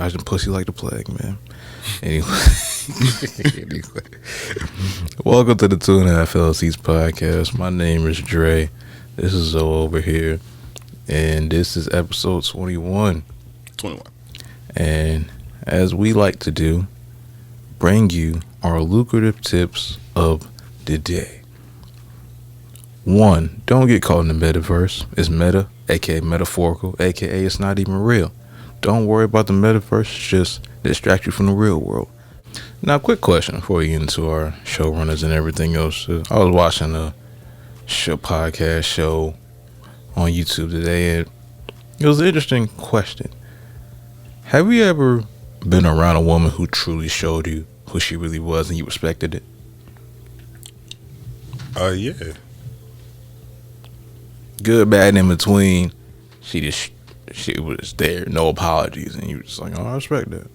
dodging pussy like the plague, man. Anyway, welcome to the 2.5 LLCs podcast. My name is Dre. This is Zo over here, and this is episode 21. 21. And as we like to do, bring you our lucrative tips of the day. 1, don't get caught in the metaverse. It's meta, aka metaphorical, aka it's not even real. Don't worry about the metaverse, just distract you from the real world. Now, quick question before we get into our showrunners and everything else. I was watching a podcast show on YouTube today, and it was an interesting question. Have you ever been around a woman who truly showed you who she really was and you respected it? Yeah. Good, bad, in between. She was there, no apologies, and you were just like, oh, I respect that.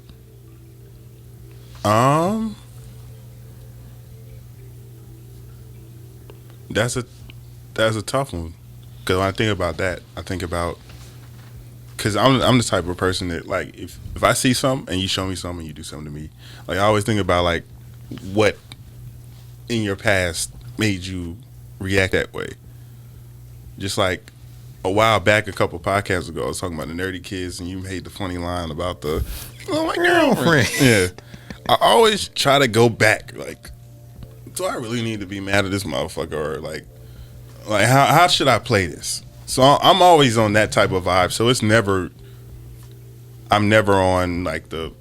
That's a tough one, because when I think about that, I think about, because I'm the type of person that, like, if I see something and you show me something and you do something to me, like, I always think about, like, what in your past made you react that way. Just like a while back, a couple podcasts ago, I was talking about the nerdy kids, and you made the funny line about the, oh, my girlfriend. Yeah. I always try to go back, like, do I really need to be mad at this motherfucker, or like how should I play this? So I'm always on that type of vibe. So I'm never on like the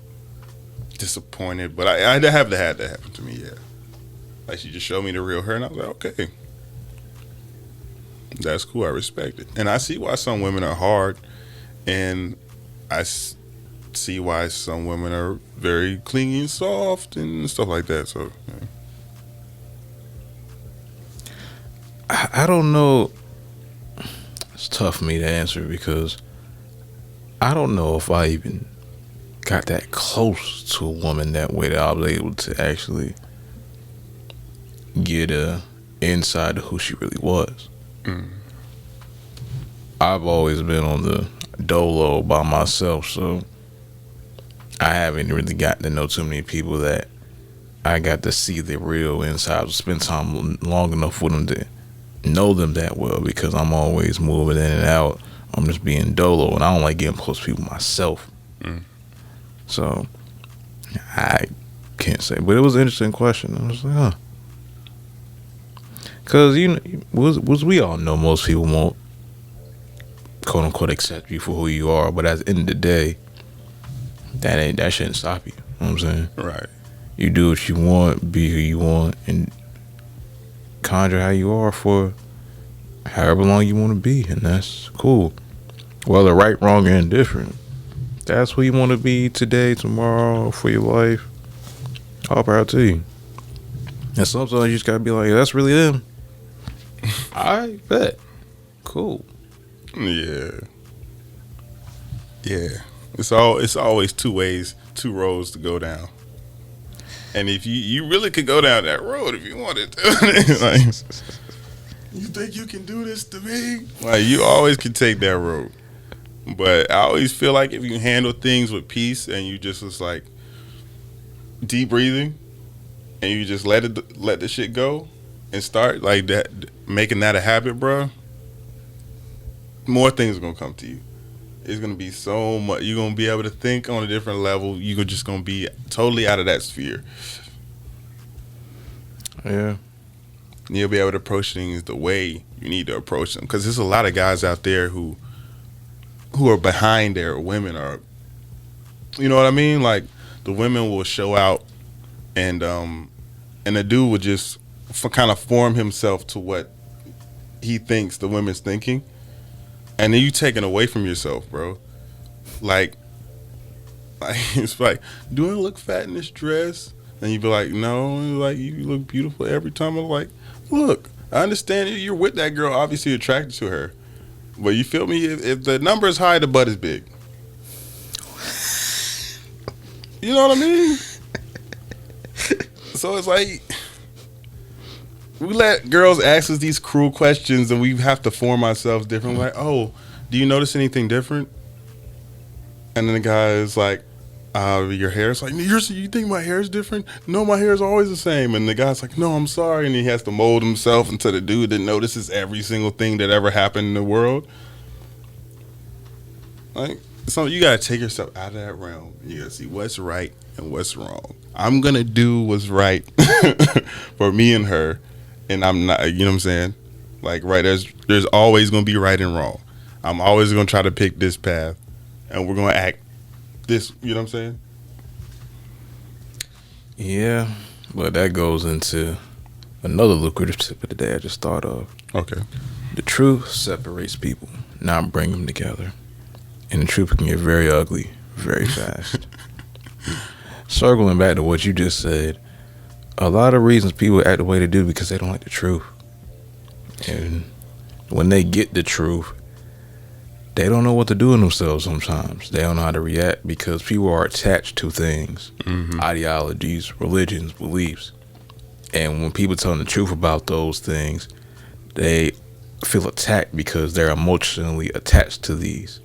disappointed, but I have had that happen to me. Yeah, like she just showed me the real her, and I was like, okay, that's cool. I respect it, and I see why some women are hard, and I see why some women are very clingy and soft and stuff like that. So yeah. I don't know. It's tough for me to answer because I don't know if I even got that close to a woman that way that I was able to actually get a inside of who she really was. I've always been on the dolo by myself, so I haven't really gotten to know too many people that I got to see the real inside, spend time long enough with them to know them that well, because I'm always moving in and out. I'm just being dolo, and I don't like getting close to people myself. So I can't say, but it was an interesting question. I was like, huh, because we all know most people won't quote unquote accept you for who you are, but at the end of the day, that shouldn't stop you. You know what I'm saying? Right. You do what you want, be who you want, and conjure how you are for however long you want to be, and that's cool. Whether right, wrong, or indifferent, that's who you want to be today, tomorrow, for your life. All power to you. And sometimes you just gotta be like, that's really them. I bet. Cool. Yeah. It's always two roads to go down. And if you really could go down that road if you wanted to. Like, you think you can do this to me? Like, you always can take that road. But I always feel like if you handle things with peace and you just was like deep breathing and you just let the shit go and start like that, making that a habit, bro, more things are gonna come to you. It's gonna be so much. You're gonna be able to think on a different level. You're just gonna be totally out of that sphere. Yeah. You'll be able to approach things the way you need to approach them. Because there's a lot of guys out there who are behind their women, or, you know what I mean? Like, the women will show out, and the dude would just kind of form himself to what he thinks the women's thinking. And then you taking away from yourself, bro. Like it's like, do I look fat in this dress? And you be like, no. And like, you look beautiful every time. I'm like, look, I understand you're with that girl, obviously attracted to her. But you feel me? If the number is high, the butt is big. You know what I mean? So it's like, we let girls ask us these cruel questions, and we have to form ourselves different. Like, oh, do you notice anything different? And then the guy is like, your hair. It's like, you think my hair is different? No, my hair is always the same. And the guy's like, no, I'm sorry. And he has to mold himself into the dude that notices every single thing that ever happened in the world. Like, so you gotta take yourself out of that realm. You gotta see what's right and what's wrong. I'm gonna do what's right for me and her, and I'm not. You know what I'm saying? Like, right? There's always gonna be right and wrong. I'm always gonna try to pick this path, and we're gonna act this. You know what I'm saying? Yeah, but that goes into another lucrative tip of the day I just thought of. Okay. The truth separates people, not bring them together. And the truth can get very ugly very fast. Circling back to what you just said, a lot of reasons people act the way they do because they don't like the truth. And when they get the truth, they don't know what to do in themselves sometimes. They don't know how to react because people are attached to things, ideologies, religions, beliefs. And when people tell them the truth about those things, they feel attacked because they're emotionally attached to these.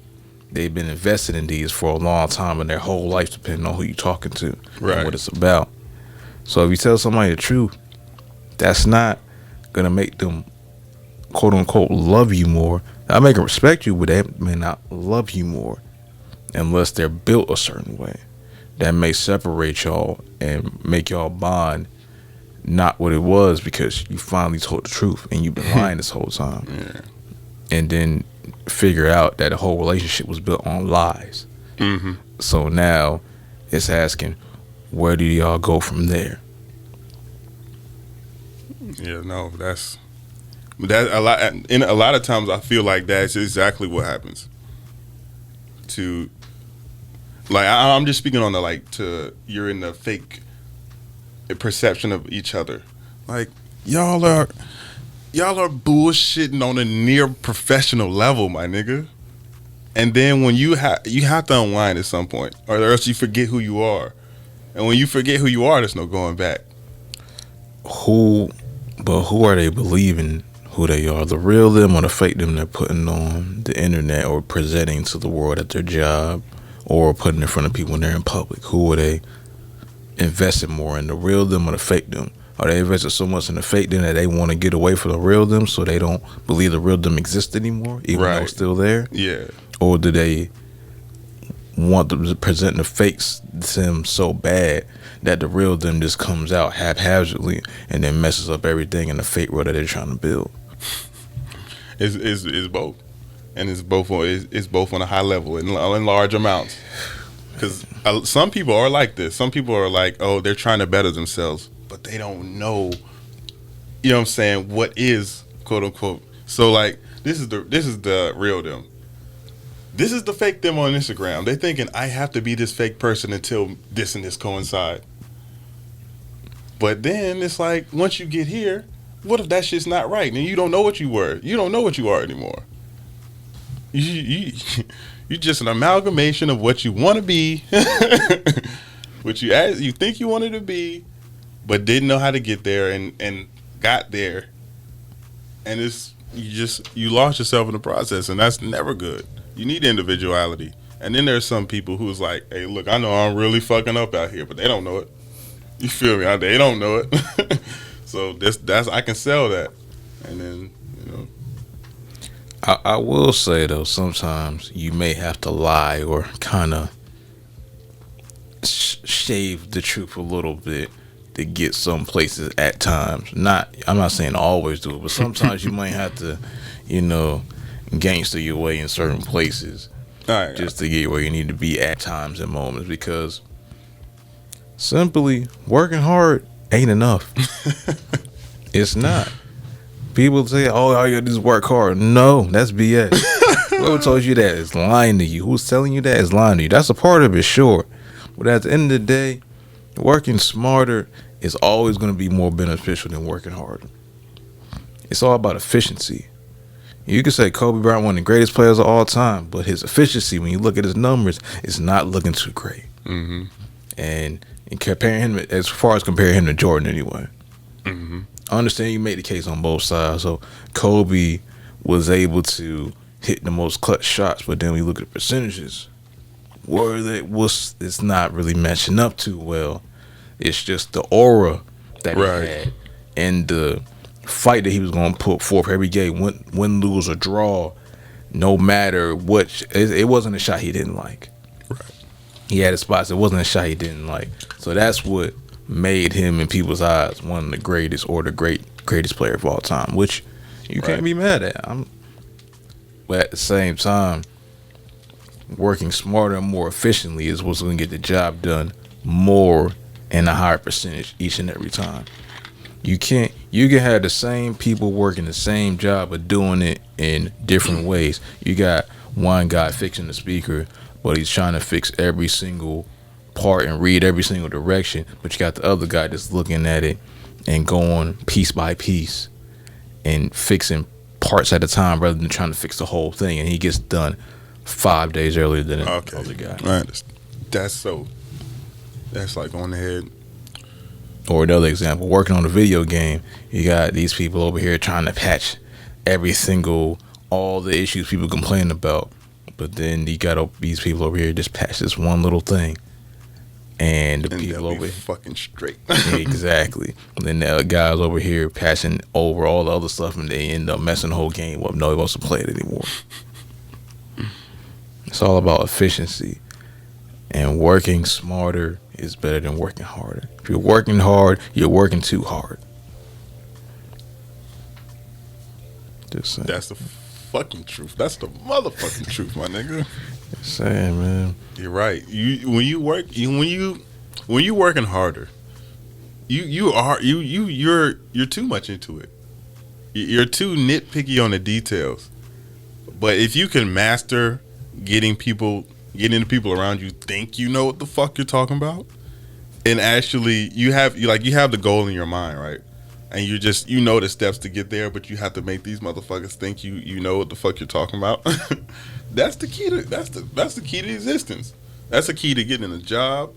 They've been invested in these for a long time and their whole life depending on who you're talking to and what it's about. So if you tell somebody the truth, that's not going to make them, quote unquote, love you more. That'll make them respect you, but they may not love you more unless they're built a certain way. That may separate y'all and make y'all bond not what it was because you finally told the truth and you've been lying this whole time. Yeah. And then figure out that the whole relationship was built on lies. So now it's asking, where do y'all go from there? Yeah, no, that's a lot. And a lot of times, I feel like that's exactly what happens. To, like, I'm just speaking on the you're in the fake perception of each other. Like, y'all are bullshitting on a near professional level, my nigga. And then when you have to unwind at some point, or else you forget who you are. And when you forget who you are, there's no going back. Who are they believing who they are? The real them or the fake them they're putting on the internet or presenting to the world at their job or putting in front of people when they're in public? Who are they investing more in, the real them or the fake them? Are they invested so much in the fake them that they want to get away from the real them so they don't believe the real them exists anymore, even though it's still there? Yeah. Or do they want to present the fakes them so bad that the real them just comes out haphazardly and then messes up everything in the fake world that they're trying to build? It's both, and it's both on a high level in large amounts. Because some people are like this. Some people are like, oh, they're trying to better themselves, but they don't know. You know what I'm saying? What is quote unquote? So like, this is the real them. This is the fake them on Instagram. They thinking I have to be this fake person until this and this coincide. But then it's like, once you get here, what if that shit's not right? And you don't know what you were. You don't know what you are anymore. You're just an amalgamation of what you want to be, what you think you wanted to be, but didn't know how to get there and got there. And you lost yourself in the process, and that's never good. You need individuality. And then there's some people who's like, hey, look, I know I'm really fucking up out here, but they don't know it. You feel me? They don't know it. So that's I can sell that. And then, you know. I will say, though, sometimes you may have to lie or kind of shave the truth a little bit to get some places at times. I'm not saying always do it, but sometimes you might have to, gangster your way in certain places just to get where you need to be at times and moments, because simply working hard ain't enough. It's not. People say, oh, all you gotta do is work hard. No, that's BS. Whoever told you that is lying to you. Who's telling you that is lying to you. That's a part of it, sure. But at the end of the day, working smarter is always going to be more beneficial than working harder. It's all about efficiency. You can say Kobe Bryant, one of the greatest players of all time, but his efficiency, when you look at his numbers, is not looking too great. Mm-hmm. And comparing him, as far as comparing him to Jordan anyway. Mm-hmm. I understand you made the case on both sides. So Kobe was able to hit the most clutch shots, but then we look at the percentages. where it's not really matching up too well. It's just the aura that he had and the fight that he was going to put forth every game, win, lose, or draw, no matter what. It wasn't a shot he didn't like. Right. He had his spots. It wasn't a shot he didn't like. So that's what made him in people's eyes one of the greatest or the greatest player of all time, which you can't be mad at. But at the same time, working smarter and more efficiently is what's going to get the job done more and a higher percentage each and every time. You can have the same people working the same job but doing it in different ways. You got one guy fixing the speaker, but he's trying to fix every single part and read every single direction. But you got the other guy that's looking at it and going piece by piece and fixing parts at a time rather than trying to fix the whole thing. And he gets done 5 days earlier than the other guy. Right. That's like on the head. Or another example, working on a video game, you got these people over here trying to patch all the issues people complain about, but then you got these people over here just patch this one little thing, and the people over here fucking straight. Exactly. And then the guys over here patching over all the other stuff, and they end up messing the whole game up. Nobody wants to play it anymore. It's all about efficiency, and working smarter is better than working harder. If you're working hard, you're working too hard. Just saying. That's the fucking truth. That's the motherfucking truth, my nigga. Just saying, man. You're right. When you're working harder, you're too much into it. You're too nitpicky on the details. But if you can master getting the people around you think you know what the fuck you're talking about, and actually you have the goal in your mind, right? And you know the steps to get there, but you have to make these motherfuckers think you know what the fuck you're talking about. That's the key to existence. That's the key to getting a job.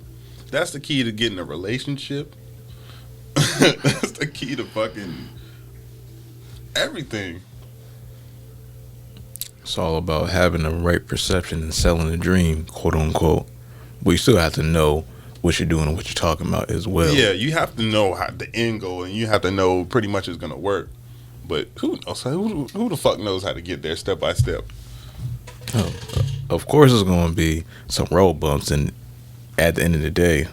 That's the key to getting a relationship. That's the key to fucking everything. It's all about having the right perception and selling the dream, quote unquote. But you still have to know what you're doing and what you're talking about as well. Yeah, you have to know the end goal, and you have to know pretty much it's gonna work. But who knows? Who the fuck knows how to get there step by step? Oh, of course, there's going to be some road bumps, and at the end of the day,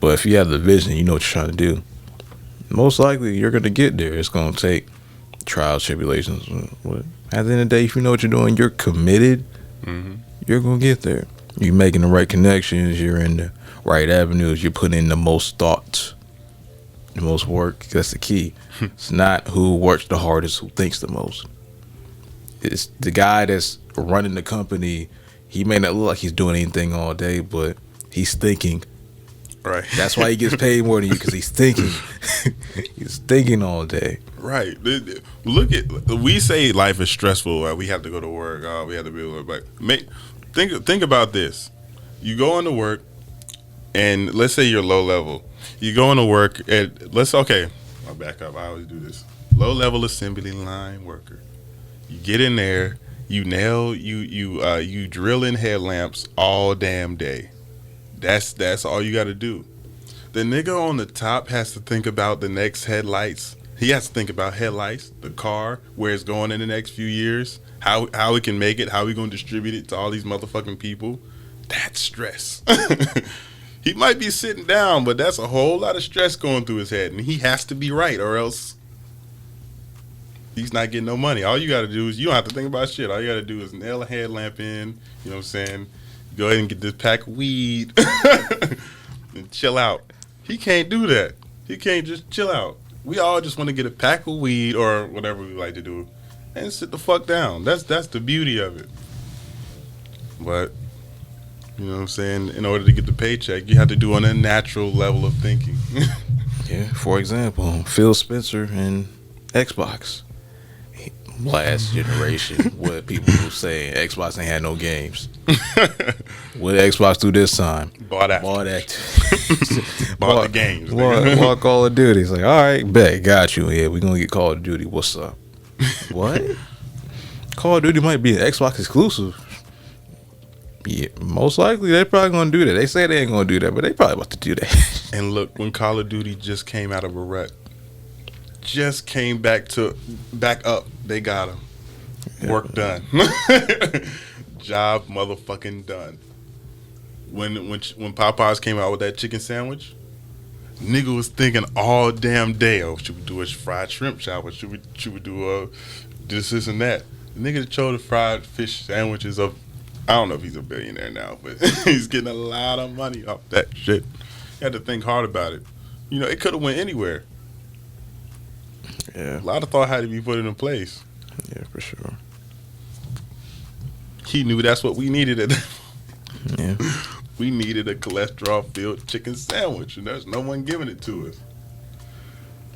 but if you have the vision, you know what you're trying to do. Most likely, you're going to get there. It's going to take trials, tribulations. But at the end of the day, if you know what you're doing, you're committed. Mm-hmm. You're going to get there. You're making the right connections. You're in the right avenues. You're putting in the most thought, the most work. That's the key. It's not who works the hardest, who thinks the most. It's the guy that's running the company. He may not look like he's doing anything all day, but he's thinking. Right. That's why he gets paid more than you, because he's thinking. He's thinking all day. Right. We say life is stressful. We have to go to work. We have to be able to think about this. You go into work, and let's say you're low level. You go into work at I'll back up. I always do this. Low level assembly line worker. You get in there, you drill in headlamps all damn day. That's all you got to do. The nigga on the top has to think about the next headlights. He has to think about headlights, the car, where it's going in the next few years, how we can make it, how we gonna distribute it to all these motherfucking people. That's stress. He might be sitting down, but that's a whole lot of stress going through his head, and he has to be right, or else he's not getting no money. All you got to do is, you don't have to think about shit. All you got to do is nail a headlamp in, you know what I'm saying? Go ahead and get this pack of weed and chill out. He can't do that. He can't just chill out. We all just want to get a pack of weed or whatever we like to do and sit the fuck down. That's the beauty of it. But, you know what I'm saying? In order to get the paycheck, you have to do on a natural level of thinking. Yeah, for example, Phil Spencer and Xbox. Last generation, what people were saying, Xbox ain't had no games. What did Xbox do this time? Bought the games. Bought Call of Duty. It's like, all right, bet, got you. Yeah, we're going to get Call of Duty. What's up? What? Call of Duty might be an Xbox exclusive. Yeah, most likely they're probably gonna do that. They say they ain't gonna do that, but they probably about to do that. And look, when Call of Duty just came out of a rut, just came back up, they got him. Work done. Job motherfucking done. When Popeyes came out with that chicken sandwich, nigga was thinking all damn day, oh, should we do a fried shrimp sandwich? Should we do this and that? The nigga that chose the fried fish sandwiches of, I don't know if he's a billionaire now, but he's getting a lot of money off that shit. You had to think hard about it. You know, it could have went anywhere. Yeah. A lot of thought had to be put into place. Yeah, for sure. He knew that's what we needed. Yeah. We needed a cholesterol-filled chicken sandwich, and there's no one giving it to us.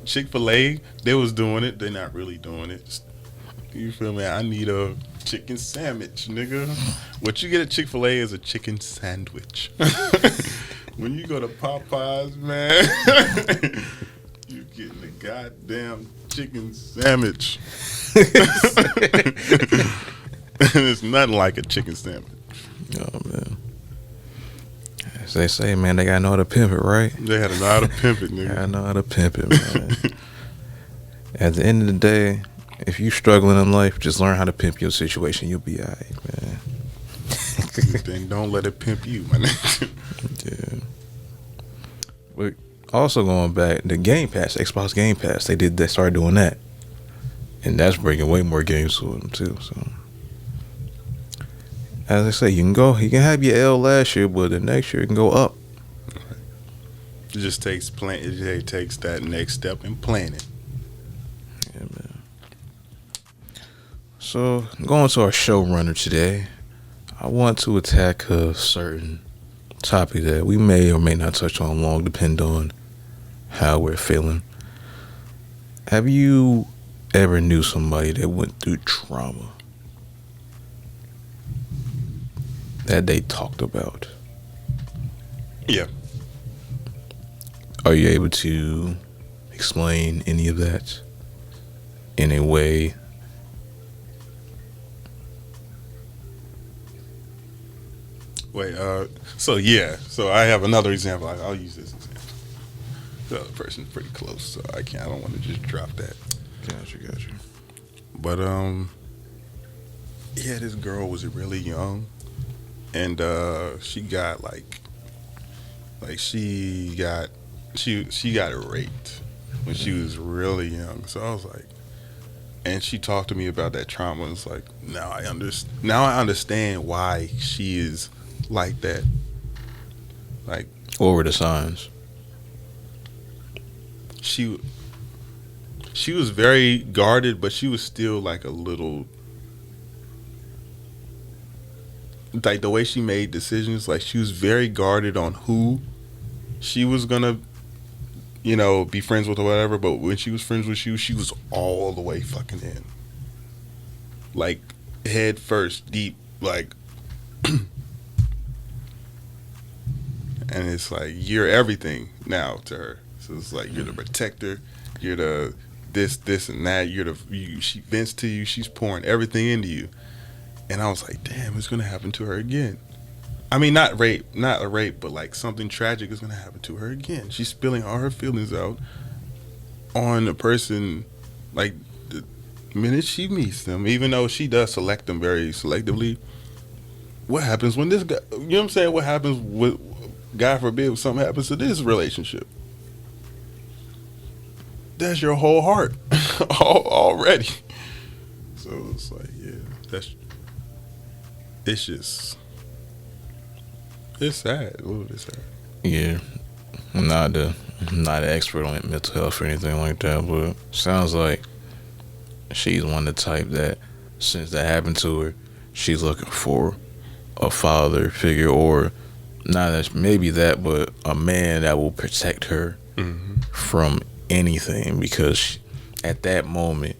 Chick-fil-A, they was doing it. They're not really doing it. You feel me? I need a chicken sandwich, nigga. What you get at Chick-fil-A is a chicken sandwich. When you go to Popeyes, man, you getting a goddamn chicken sandwich. And it's nothing like a chicken sandwich. Oh man. As they say, man, they gotta know how to pimp it, right? They had to know how to pimp it, nigga. Gotta know how to pimp it, man. At the end of the day, if you struggling in life, just learn how to pimp your situation. You'll be alright, man. Then don't let it pimp you, my nigga. Yeah. But also going back, the Game Pass, Xbox Game Pass, they started doing that, and that's bringing way more games to them too. So, as I say, you can have your L last year, but the next year you can go up. It just takes It takes that next step in planning. Yeah, man. So, going to our showrunner today, I want to attack a certain topic that we may or may not touch on long, depend on how we're feeling. Have you ever knew somebody that went through trauma that they talked about? Yeah. Are you able to explain any of that in a way? Wait, so I have another example. I'll use this example. The other person's pretty close, so I don't want to just drop that. Gotcha. But yeah, this girl was really young, and she got she got raped when she was really young. So I was like, and she talked to me about that trauma. It's like, now I understand why she is like that. Like, What were the signs? she was very guarded, but she was still like a little, like the way she made decisions, like she was very guarded on who she was gonna, be friends with or whatever. But when she was friends with you, she was all the way fucking in, like head first, deep, like. And it's like, you're everything now to her. So it's like, you're the protector, you're the this and that, she vents to you, she's pouring everything into you. And I was like, damn, it's gonna happen to her again. I mean, not a rape, but like something tragic is gonna happen to her again. She's spilling all her feelings out on a person, like the minute she meets them, even though she does select them very selectively. What happens when this guy, you know what I'm saying? What happens with, God forbid, if something happens to this relationship? That's your whole heart already. So it's like, yeah, it's sad, a little bit sad. Yeah, I'm not an expert on mental health or anything like that, but sounds like she's one of the type that, since that happened to her, she's looking for a father figure, or not that maybe that, but a man that will protect her from anything, because at that moment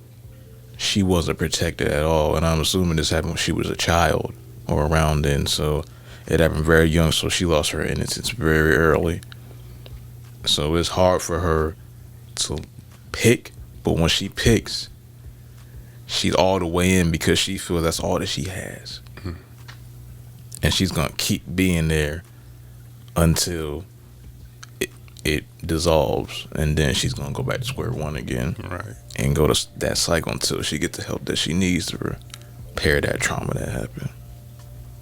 she wasn't protected at all. And I'm assuming this happened when she was a child or around then, so it happened very young, so she lost her innocence very early. So it's hard for her to pick, but when she picks, she's all the way in because she feels that's all that she has. and she's gonna keep being there until it dissolves, and then she's gonna go back to square one again, Right. and go to that cycle until she get the help that she needs to repair that trauma that happened.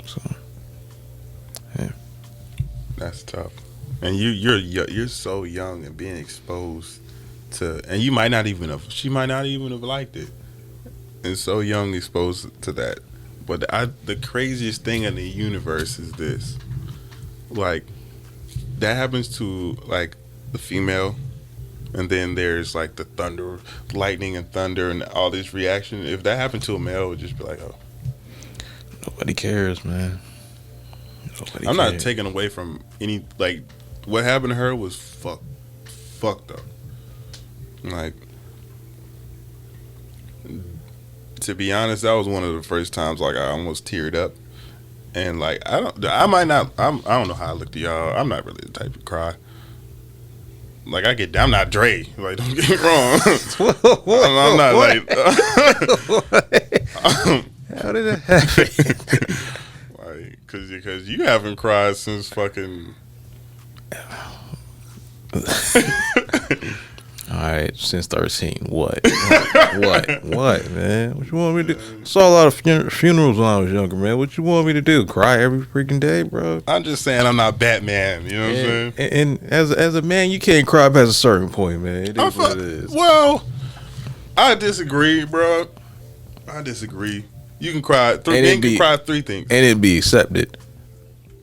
So, yeah, That's tough. And you're so young and being exposed to, and you might not even have. She might not even have liked it, and so young exposed to that. But the craziest thing in the universe is this: like, that happens to like the female, and then there's like the thunder, lightning and thunder, and all this reaction. If that happened to a male, it would just be like, oh. nobody cares, man. Nobody I'm cares. not taking away from any, like, what happened to her was fucked up. Like, to be honest, that was one of the first times like I almost teared up, and like I don't know how I look to y'all. I'm not really the type to cry. Like I'm not Dre. Like, don't get me wrong. I'm not like. How did that happen? Like, cause you haven't cried since fucking. All right, since 13, what, man? What you want me to do? Saw a lot of funerals when I was younger, man. What you want me to do? Cry every freaking day, bro? I'm just saying I'm not Batman. You know what I'm saying? And as a man, you can't cry past a certain point, man. It is what it is. Well, I disagree, bro. I disagree. You can cry. Men can cry 3 things, and it'd be accepted.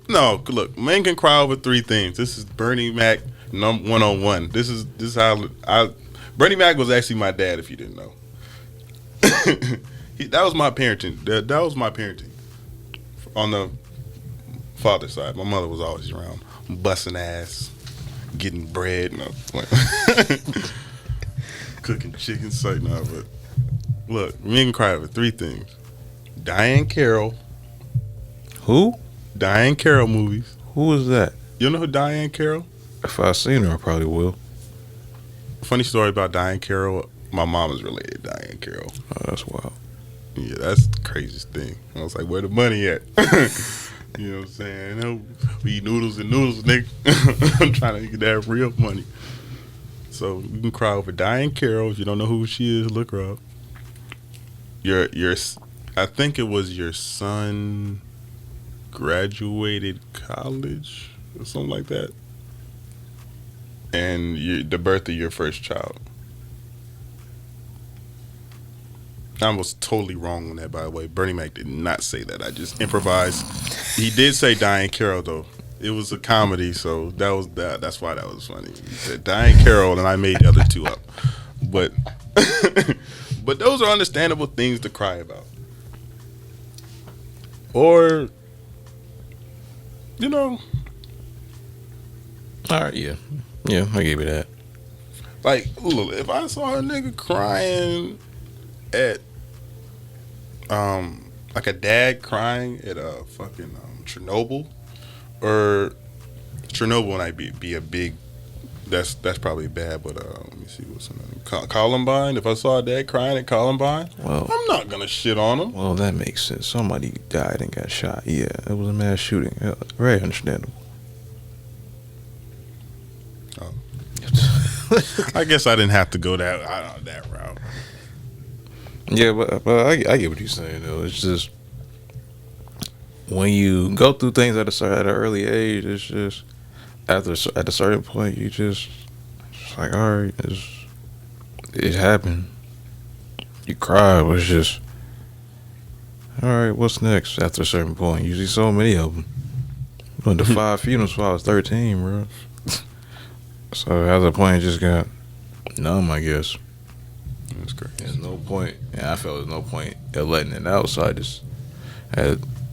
No, look, men can cry over 3 things. This is Bernie Mac 101. This is how Bernie Mac was actually my dad. If you didn't know, that was my parenting. That was my parenting on the father's side. My mother was always around, busting ass, getting bread, cooking chicken, something. But look, men can cry over 3 things: Diane Carroll. Who? Diane Carroll movies. Who was that? You know who Diane Carroll? If I seen her, I probably will. Funny story about Diane Carroll. My mom is related to Diane Carroll. Oh, that's wild. Yeah, that's the craziest thing. I was like, where the money at? You know what I'm saying? We eat noodles and noodles, nigga. I'm trying to get that real money. So you can cry over Diane Carroll. If you don't know who she is, look her up. I think it was your son graduated college or something like that, and the birth of your first child. I was totally wrong on that, by the way. Bernie Mac did not say that. I just improvised. He did say Diane Carroll, though. It was a comedy, so that's why that was funny. He said Diane Carroll, and I made the other 2 up. But but those are understandable things to cry about. Or, you know. All right, yeah, I give you that. Like, look, if I saw a nigga crying at, like a dad crying at a fucking Chernobyl, or Chernobyl might be a big. That's probably bad, but let me see what's another. Columbine. If I saw a dad crying at Columbine, well, I'm not gonna shit on him. Well, that makes sense. Somebody died and got shot. Yeah, it was a mass shooting. Very understandable. Oh. I guess I didn't have to go that route. Yeah, but I get what you're saying though. It's just when you go through things at an early age, it's just at a certain point, you just like, all right, it happened. You cry, but it's just all right. What's next? After a certain point, usually so many of them. Went to 5 funerals when I was 13, bro. So at the point, it just got numb, I guess. That's great. There's no point, and I felt there's no point in letting it out. So I just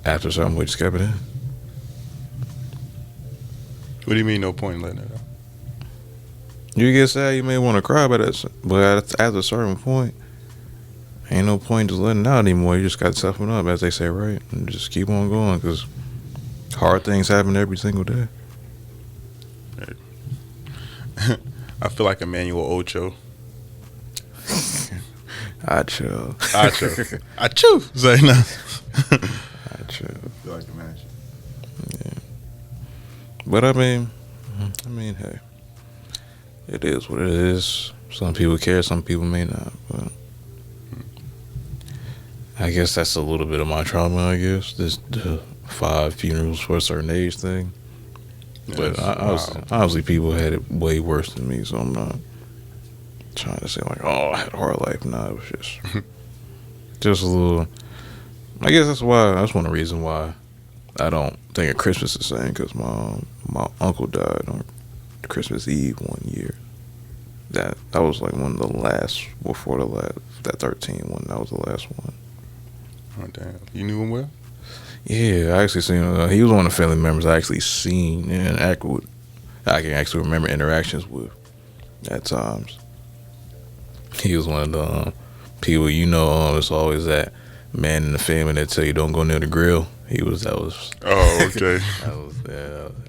after something, we just kept it in. What do you mean, no point in letting it out? You get sad, you may want to cry, but at a certain point, ain't no point just letting it out anymore. You just got to toughen up, as they say, right? And just keep on going, because hard things happen every single day. I feel like Emmanuel Ocho. Acho. Say no. Acho. I feel like Emmanuel. But I mean, hey, it is what it is. Some people care, some people may not. But I guess that's a little bit of my trauma. I guess the 5 funerals for a certain age thing. But obviously, people had it way worse than me, so I'm not trying to say like, oh, I had a hard life. Nah, it was just a little. I guess that's one of the reasons why I don't think of Christmas the same, because my uncle died on Christmas Eve one year. That was like one of the last before that 13 one. That was the last one. Oh damn! You knew him well? Yeah, I actually seen. He was one of the family members I actually seen and act with. I can actually remember interactions with at times. He was one of the people, it's always that man in the family that tell you don't go near the grill. That was. Oh, okay. that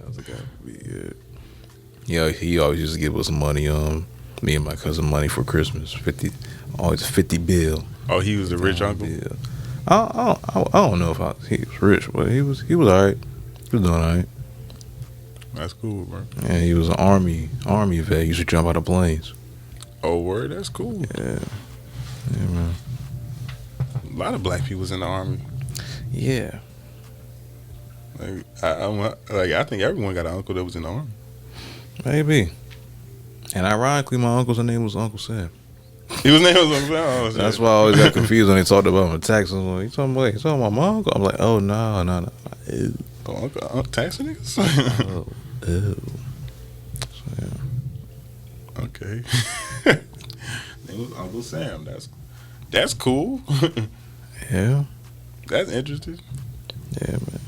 was a guy. Yeah. He always used to give us money. Me and my cousin money for Christmas. 50, always 50 bill. Oh, he was a rich uncle. Bill. I don't know if he was rich, but he was alright. He was doing alright. That's cool, bro. Yeah, he was an army vet. He used to jump out of planes. Oh, word, that's cool. Yeah, man. A lot of black people was in the army. Yeah. Like I think everyone got an uncle that was in the army. Maybe. And ironically, my uncle's name was Uncle Sam. He was named Uncle Sam. Oh, that's why I always got confused when they talked about my taxes. I'm like, you talking about my uncle? I'm like, oh no. Ew. Oh, Uncle taxing niggas? Oh, ew. So, yeah. Okay. Name was Uncle Sam. That's cool. Yeah. That's interesting. Yeah, man.